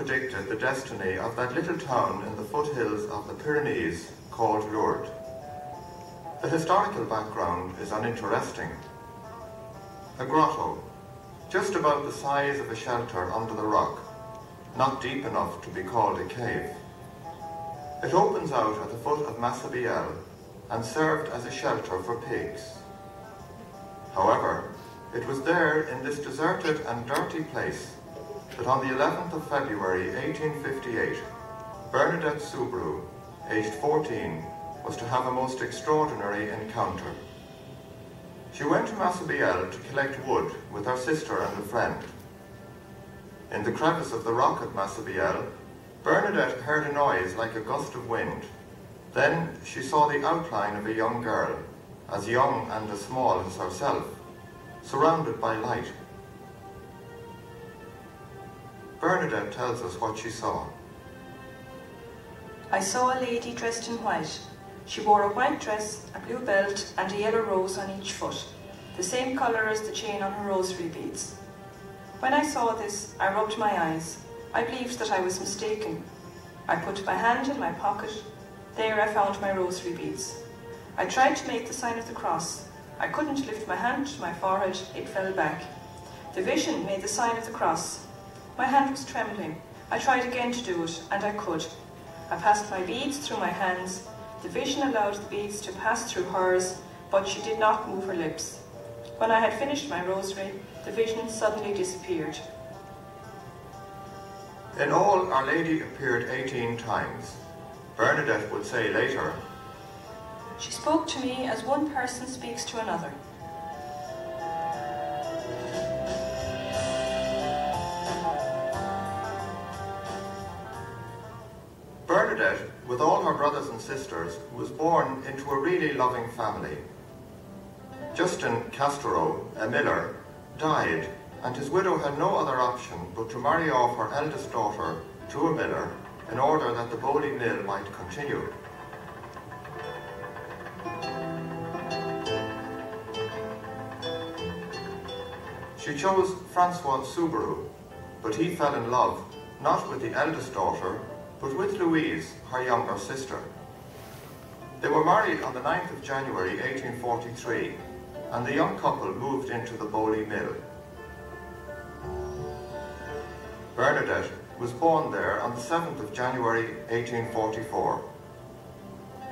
predicted the destiny of that little town in the foothills of the Pyrenees called Lourdes. The historical background is uninteresting. A grotto, just about the size of a shelter under the rock, not deep enough to be called a cave. It opens out at the foot of Massabielle and served as a shelter for pigs. However, it was there in this deserted and dirty place that on the 11th of February 1858, Bernadette Soubirous, aged 14, was to have a most extraordinary encounter. She went to Massabielle to collect wood with her sister and a friend. In the crevice of the rock at Massabielle, Bernadette heard a noise like a gust of wind. Then she saw the outline of a young girl, as young and as small as herself, surrounded by light. Bernadette tells us what she saw. I saw a lady dressed in white. She wore a white dress, a blue belt and a yellow rose on each foot, the same colour as the chain on her rosary beads. When I saw this, I rubbed my eyes. I believed that I was mistaken. I put my hand in my pocket. There I found my rosary beads. I tried to make the sign of the cross. I couldn't lift my hand to my forehead, it fell back. The vision made the sign of the cross. My hand was trembling. I tried again to do it, and I could. I passed my beads through my hands. The vision allowed the beads to pass through hers, but she did not move her lips. When I had finished my rosary, the vision suddenly disappeared. In all, Our Lady appeared 18 times. Bernadette would say later, "She spoke to me as one person speaks to another." Bernadette, with all her brothers and sisters, was born into a really loving family. Justin Castro, a miller, died, and his widow had no other option but to marry off her eldest daughter to a miller in order that the Bowley mill might continue. She chose Francois Soubirous, but he fell in love not with the eldest daughter, but with Louise, her younger sister. They were married on the 9th of January 1843, and the young couple moved into the Bowley mill. Bernadette was born there on the 7th of January 1844.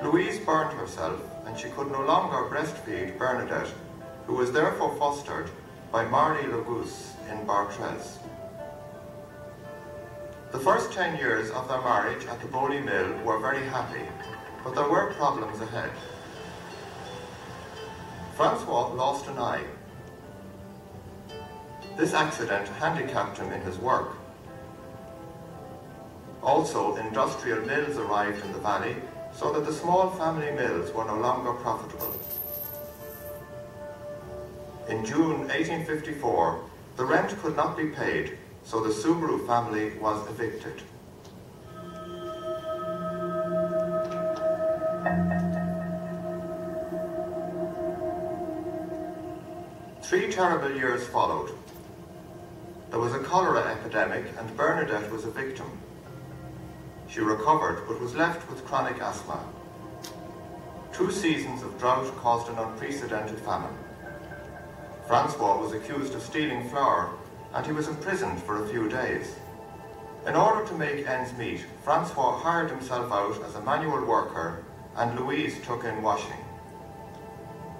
Louise burned herself, and she could no longer breastfeed Bernadette, who was therefore fostered by Marie Legousse in Bartrez. The first 10 years of their marriage at the Bowley mill were very happy, but there were problems ahead. Francois lost an eye. This accident handicapped him in his work. Also, industrial mills arrived in the valley, so that the small family mills were no longer profitable. In June 1854, the rent could not be paid, so the Soubirous family was evicted. Three terrible years followed. There was a cholera epidemic and Bernadette was a victim. She recovered but was left with chronic asthma. 2 seasons of drought caused an unprecedented famine. Francois was accused of stealing flour and he was imprisoned for a few days. In order to make ends meet, Francois hired himself out as a manual worker and Louise took in washing.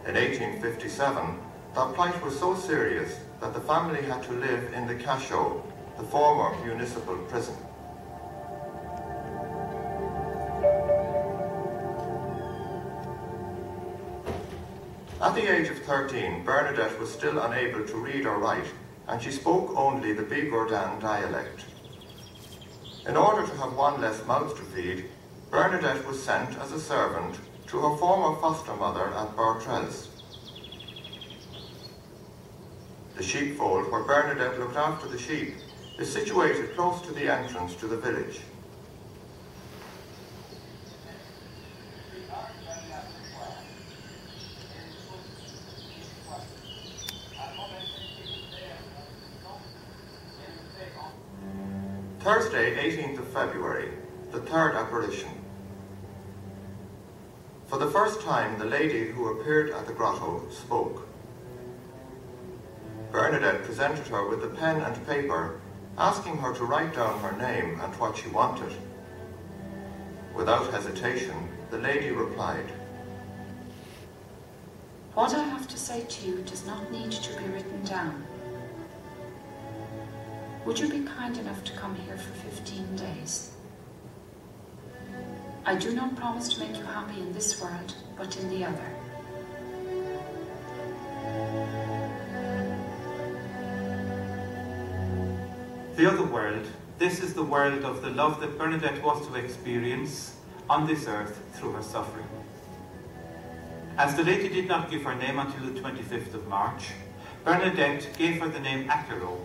In 1857, their plight was so serious that the family had to live in the Cachot, the former municipal prison. At the age of 13, Bernadette was still unable to read or write, and she spoke only the Bigourdan dialect. In order to have one less mouth to feed, Bernadette was sent as a servant to her former foster mother at Bartrez. The sheepfold where Bernadette looked after the sheep is situated close to the entrance to the village. Thursday, 18th of February, the third apparition. For the first time, the lady who appeared at the grotto spoke. Bernadette presented her with a pen and paper, asking her to write down her name and what she wanted. Without hesitation, the lady replied, "What I have to say to you does not need to be written down. Would you be kind enough to come here for 15 days? I do not promise to make you happy in this world, but in the other." The other world, this is the world of the love that Bernadette was to experience on this earth through her suffering. As the lady did not give her name until the 25th of March, Bernadette gave her the name Acero,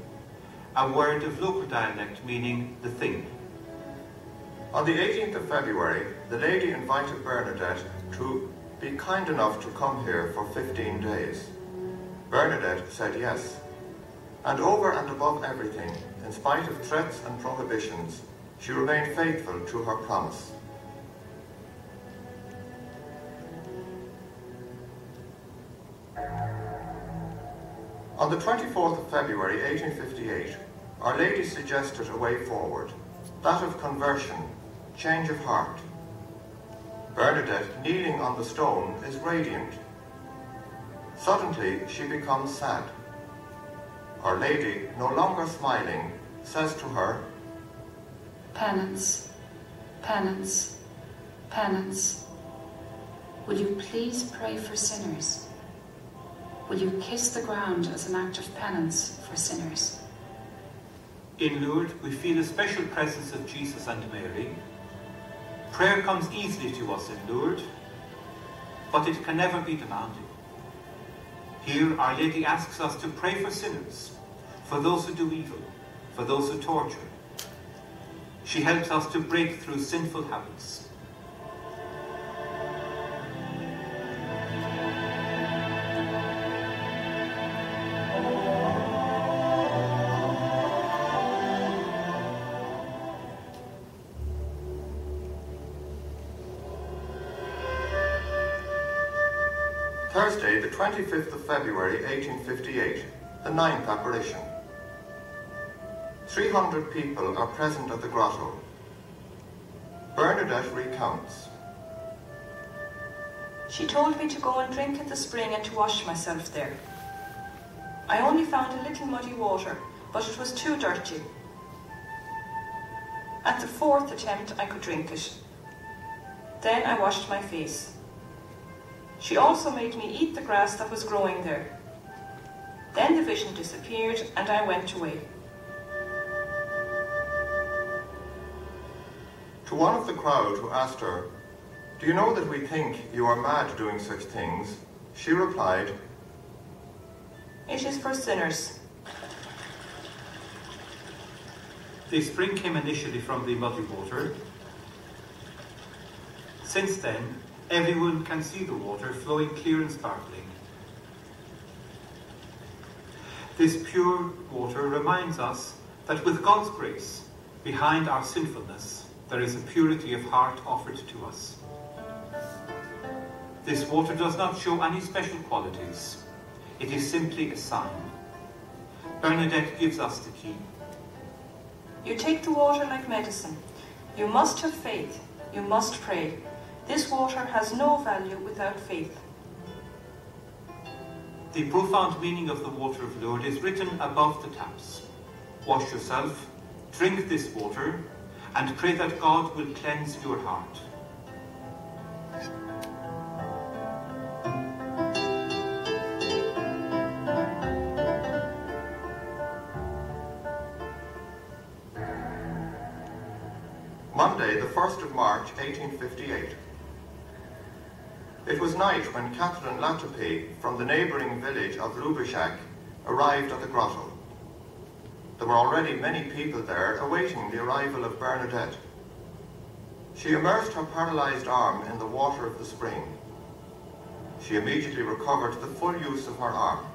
a word of local dialect meaning the thing. On the 18th of February, the lady invited Bernadette to be kind enough to come here for 15 days. Bernadette said yes, and over and above everything, in spite of threats and prohibitions, she remained faithful to her promise. On the 24th of February 1858, Our Lady suggested a way forward, that of conversion, change of heart. Bernadette, kneeling on the stone, is radiant. Suddenly, she becomes sad. Our Lady, no longer smiling, says to her, "Penance, penance, penance. Will you please pray for sinners? Will you kiss the ground as an act of penance for sinners?" In Lourdes, we feel a special presence of Jesus and Mary. Prayer comes easily to us in Lourdes, but it can never be demanded. Here, Our Lady asks us to pray for sinners, for those who do evil, for those who torture. She helps us to break through sinful habits. Thursday, the 25th of February 1858, the ninth apparition. 300 people are present at the grotto. Bernadette recounts. She told me to go and drink at the spring and to wash myself there. I only found a little muddy water, but it was too dirty. At the fourth attempt, I could drink it. Then I washed my face. She also made me eat the grass that was growing there. Then the vision disappeared and I went away. To one of the crowd who asked her, "Do you know that we think you are mad doing such things?" she replied, "It is for sinners." The spring came initially from the muddy water. Since then, everyone can see the water flowing clear and sparkling. This pure water reminds us that with God's grace, behind our sinfulness, there is a purity of heart offered to us. This water does not show any special qualities. It is simply a sign. Bernadette gives us the key. You take the water like medicine. You must have faith. You must pray. This water has no value without faith. The profound meaning of the water of Lourdes is written above the taps. Wash yourself, drink this water, and pray that God will cleanse your heart. Monday, the 1st of March, 1858. It was night when Catherine Latopi from the neighbouring village of Lourdes arrived at the grotto. There were already many people there awaiting the arrival of Bernadette. She immersed her paralysed arm in the water of the spring. She immediately recovered the full use of her arm.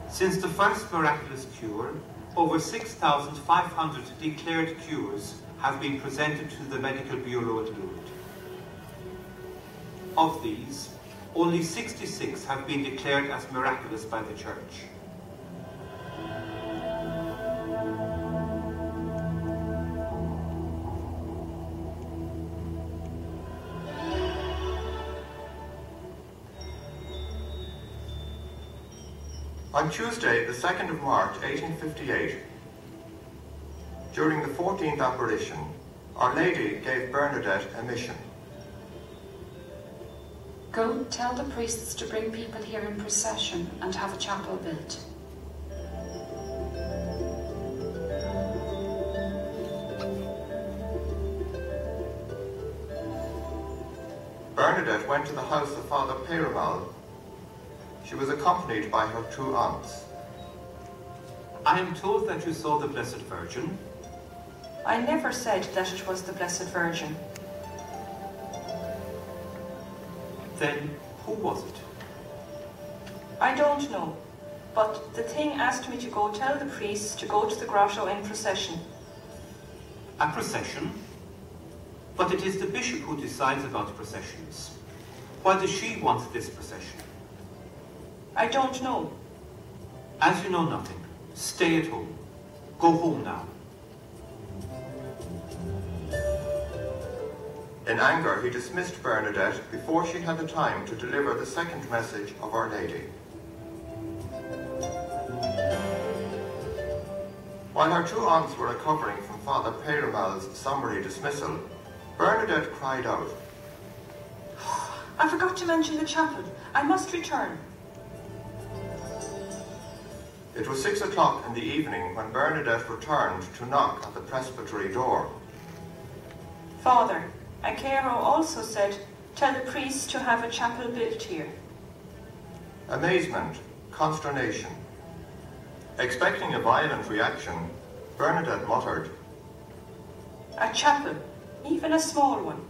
Since the first miraculous cure, over 6,500 declared cures have been presented to the Medical Bureau at Lourdes. Of these, only 66 have been declared as miraculous by the Church. On Tuesday, the 2nd of March, 1858, during the 14th apparition, Our Lady gave Bernadette a mission. Go tell the priests to bring people here in procession and have a chapel built. Bernadette went to the house of Father Peyramal. She was accompanied by her 2 aunts. I am told that you saw the Blessed Virgin. I never said that it was the Blessed Virgin. Then who was it? I don't know, but the thing asked me to go tell the priests to go to the grotto in procession. A procession? But it is the bishop who decides about processions. Why does she want this procession? I don't know. As you know nothing, stay at home. Go home now. In anger, he dismissed Bernadette before she had the time to deliver the second message of Our Lady. While her 2 aunts were recovering from Father Peyramal's summary dismissal, Bernadette cried out, I forgot to mention the chapel. I must return. It was 6 o'clock in the evening when Bernadette returned to knock at the presbytery door. Father, Akero also said, tell the priests to have a chapel built here. Amazement, consternation. Expecting a violent reaction, Bernadette muttered, A chapel, even a small one.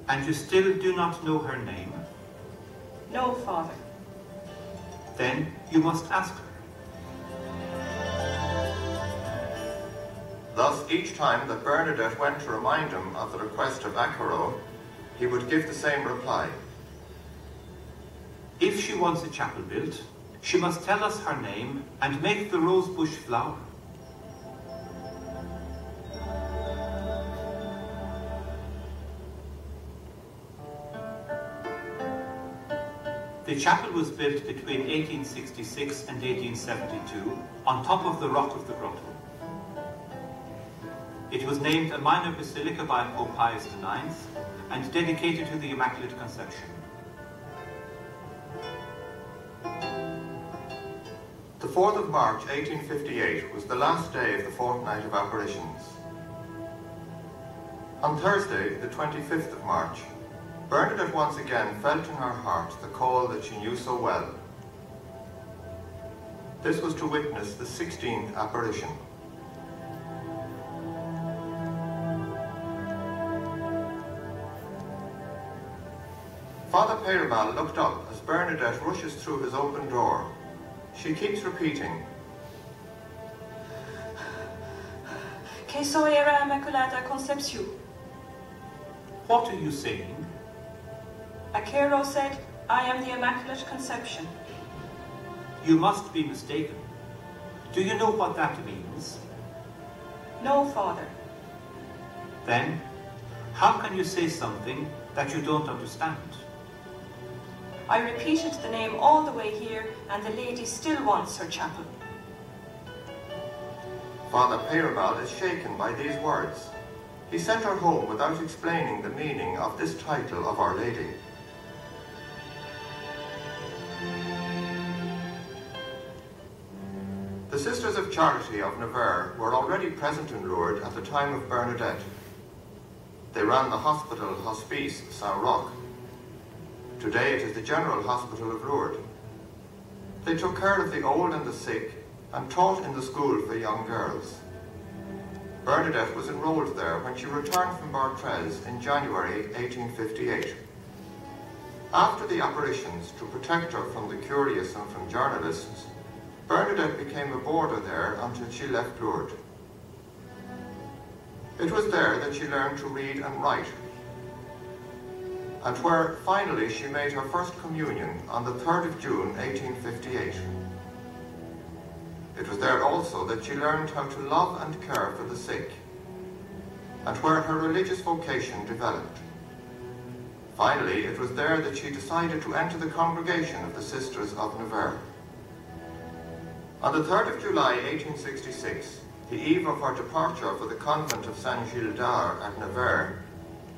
And you still do not know her name? No, Father. Then you must ask her. Thus, each time that Bernadette went to remind him of the request of Akero, he would give the same reply. If she wants a chapel built, she must tell us her name and make the rose bush flower. The chapel was built between 1866 and 1872 on top of the rock of the grotto. It was named a minor basilica by Pope Pius IX and dedicated to the Immaculate Conception. The 4th of March 1858 was the last day of the fortnight of apparitions. On Thursday, the 25th of March, Bernadette once again felt in her heart the call that she knew so well. This was to witness the 16th apparition. Father Peyramal looked up as Bernadette rushes through his open door. She keeps repeating, Que soy era Immaculata Concepción. What are you saying? Akero said, I am the Immaculate Conception. You must be mistaken. Do you know what that means? No, Father. Then, how can you say something that you don't understand? I repeated the name all the way here, and the lady still wants her chapel. Father Peyramal is shaken by these words. He sent her home without explaining the meaning of this title of Our Lady. The Sisters of Charity of Nevers were already present in Lourdes at the time of Bernadette. They ran the hospital Hospice Saint-Roch. Today it is the General Hospital of Lourdes. They took care of the old and the sick and taught in the school for young girls. Bernadette was enrolled there when she returned from Bartres in January 1858. After the apparitions, to protect her from the curious and from journalists, Bernadette became a boarder there until she left Lourdes. It was there that she learned to read and write, and where finally she made her first communion on the 3rd of June 1858. It was there also that she learned how to love and care for the sick, and where her religious vocation developed. Finally, it was there that she decided to enter the congregation of the Sisters of Nevers. On the 3rd of July 1866, the eve of her departure for the convent of Saint Gilles d'Ar at Nevers,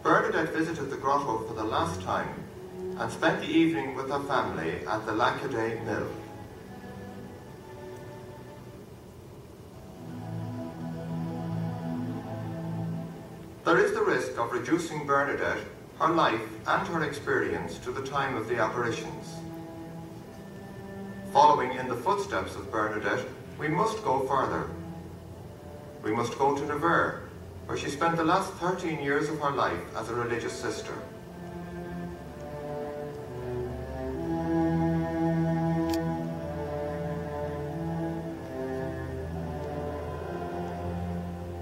Bernadette visited the grotto for the last time and spent the evening with her family at the Lacadé mill. There is the risk of reducing Bernadette, her life and her experience to the time of the apparitions. Following in the footsteps of Bernadette, we must go further. We must go to Nevers, where she spent the last 13 years of her life as a religious sister.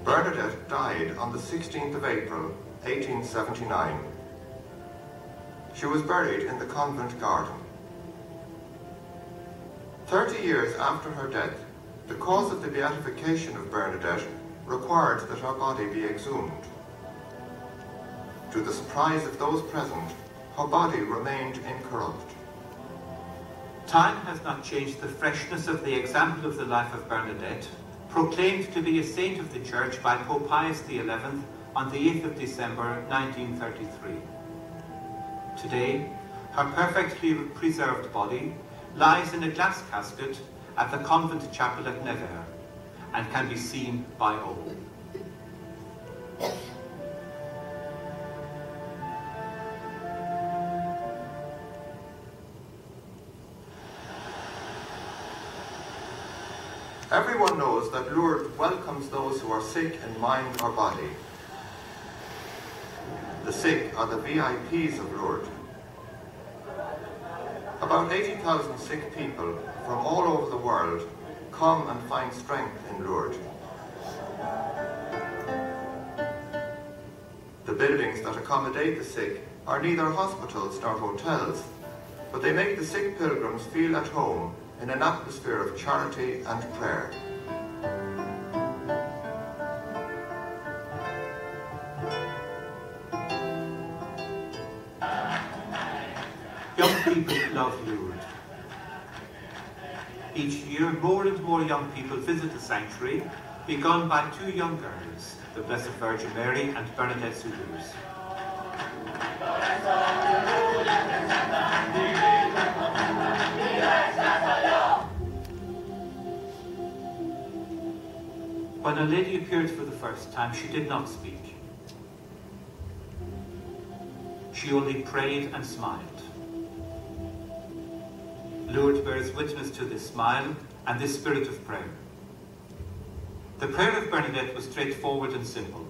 Bernadette died on the 16th of April, 1879. She was buried in the convent garden. 30 years after her death, the cause of the beatification of Bernadette required that her body be exhumed. To the surprise of those present, her body remained incorrupt. Time has not changed the freshness of the example of the life of Bernadette, proclaimed to be a saint of the Church by Pope Pius XI on the 8th of December 1933. Today, her perfectly preserved body lies in a glass casket at the convent chapel at Nevers and can be seen by all. Everyone knows that Lourdes welcomes those who are sick in mind or body. The sick are the VIPs of Lourdes. About 80,000 sick people from all over the world come and find strength in Lourdes. The buildings that accommodate the sick are neither hospitals nor hotels, but they make the sick pilgrims feel at home in an atmosphere of charity and prayer. Young people love Lourdes. Each year, more and more young people visit the sanctuary, begun by two young girls, the Blessed Virgin Mary and Bernadette Souders. When a lady appeared for the first time, she did not speak. She only prayed and smiled. Lourdes bears witness to this smile and this spirit of prayer. The prayer of Bernadette was straightforward and simple.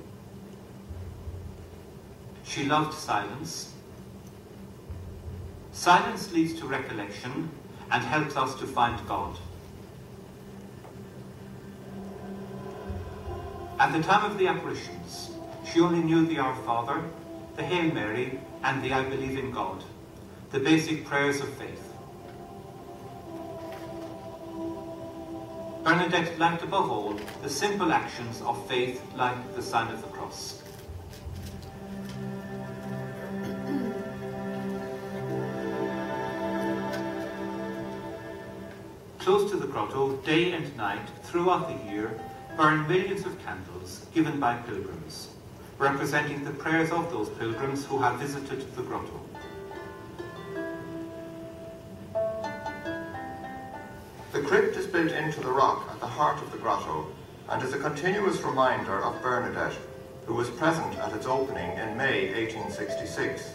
She loved silence. Silence leads to recollection and helps us to find God. At the time of the apparitions, she only knew the Our Father, the Hail Mary, and the I Believe in God, the basic prayers of faith. Bernadette liked above all the simple actions of faith like the sign of the cross. Close to the grotto, day and night, throughout the year, burn millions of candles given by pilgrims, representing the prayers of those pilgrims who have visited the grotto. The crypt is built into the rock at the heart of the grotto and is a continuous reminder of Bernadette, who was present at its opening in May 1866.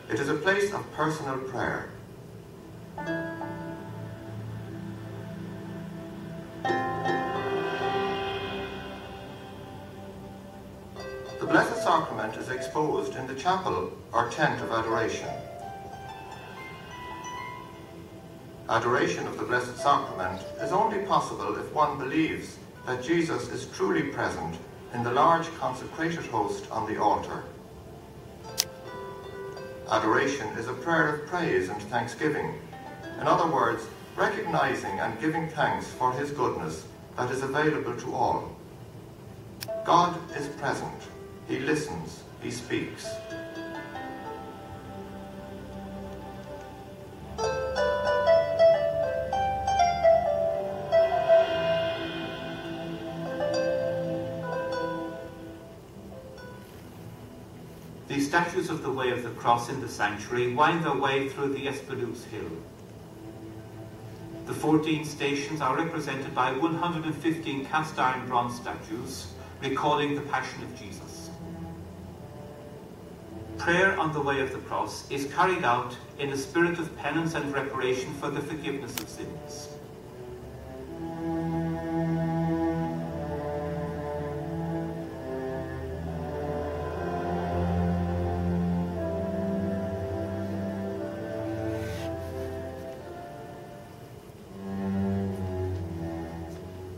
It is a place of personal prayer. The Blessed Sacrament is exposed in the chapel or tent of adoration. Adoration of the Blessed Sacrament is only possible if one believes that Jesus is truly present in the large consecrated host on the altar. Adoration is a prayer of praise and thanksgiving. In other words, recognizing and giving thanks for his goodness that is available to all. God is present. He listens. He speaks. The statues of the Way of the Cross in the sanctuary wind their way through the Espeluz hill. The 14 stations are represented by 115 cast iron bronze statues recalling the Passion of Jesus. Prayer on the Way of the Cross is carried out in a spirit of penance and reparation for the forgiveness of sins.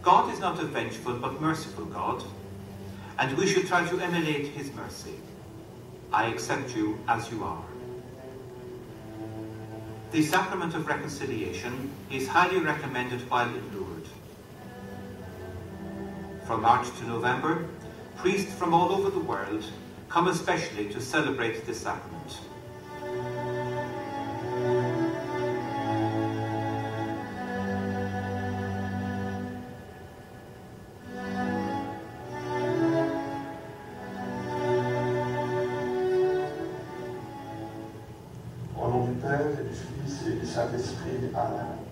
God is not a vengeful but merciful God, and we should try to emulate his mercy. I accept you as you are. The sacrament of reconciliation is highly recommended while in Lourdes. From March to November, priests from all over the world come especially to celebrate this sacrament.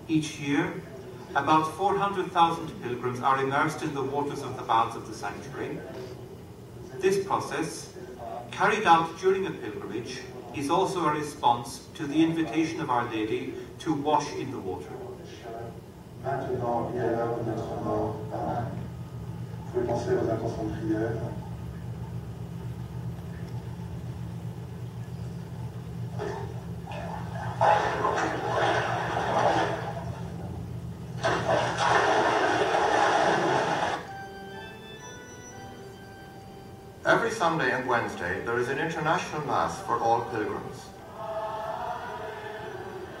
Each year, about 400,000 pilgrims are immersed in the waters of the baths of the sanctuary. This process, carried out during a pilgrimage, is also a response to the invitation of Our Lady to wash in the water. Every Sunday and Wednesday there is an international Mass for all pilgrims.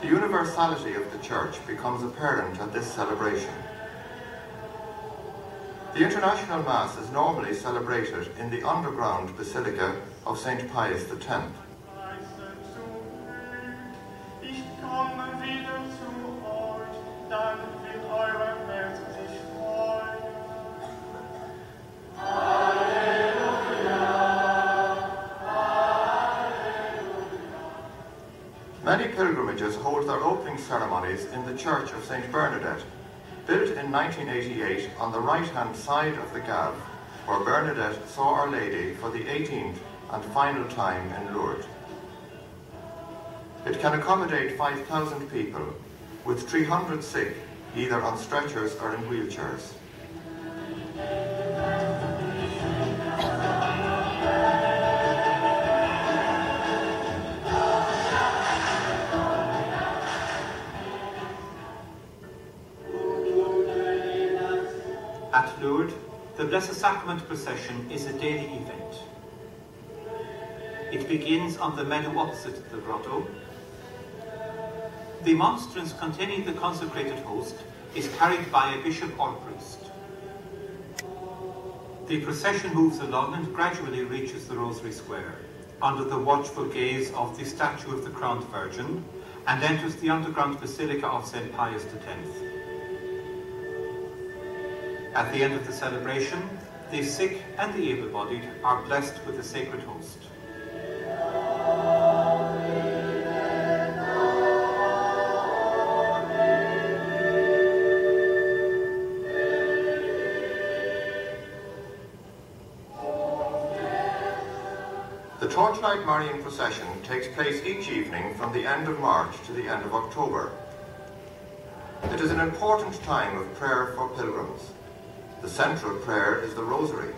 The universality of the Church becomes apparent at this celebration. The International Mass is normally celebrated in the underground Basilica of St. Pius X. Many pilgrimages hold their opening ceremonies in the Church of St. Bernadette, built in 1988 on the right-hand side of the Gave, where Bernadette saw Our Lady for the 18th and final time in Lourdes. It can accommodate 5,000 people, with 300 sick, either on stretchers or in wheelchairs. At Lourdes, the Blessed Sacrament procession is a daily event. It begins on the meadow opposite the grotto. The monstrance containing the consecrated host is carried by a bishop or priest. The procession moves along and gradually reaches the Rosary Square, under the watchful gaze of the statue of the Crowned Virgin, and enters the underground Basilica of St. Pius X. At the end of the celebration, the sick and the able-bodied are blessed with the sacred host. The Torchlight Marian procession takes place each evening from the end of March to the end of October. It is an important time of prayer for pilgrims. The central prayer is the Rosary.